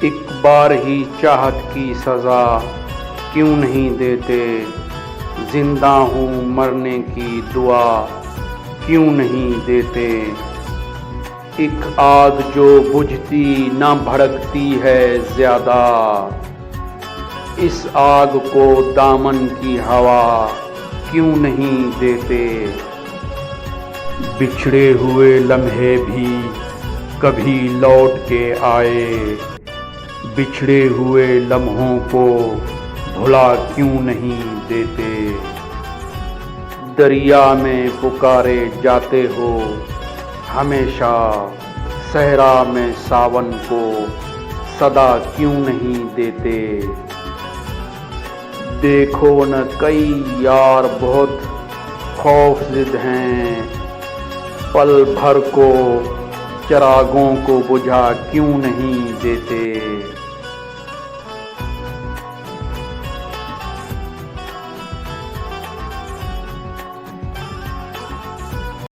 एक बार ही चाहत की सज़ा क्यों नहीं देते, जिंदा हूँ मरने की दुआ क्यों नहीं देते। एक आग जो बुझती ना भड़कती है ज़्यादा, इस आग को दामन की हवा क्यों नहीं देते। बिछड़े हुए लम्हे भी कभी लौट के आए, बिछड़े हुए लम्हों को भुला क्यों नहीं देते। दरिया में पुकारे जाते हो हमेशा, सहरा में सावन को सदा क्यों नहीं देते। देखो न कई यार बहुत खौफज़िद हैं, पल भर को चिरागों को बुझा क्यों नहीं देते।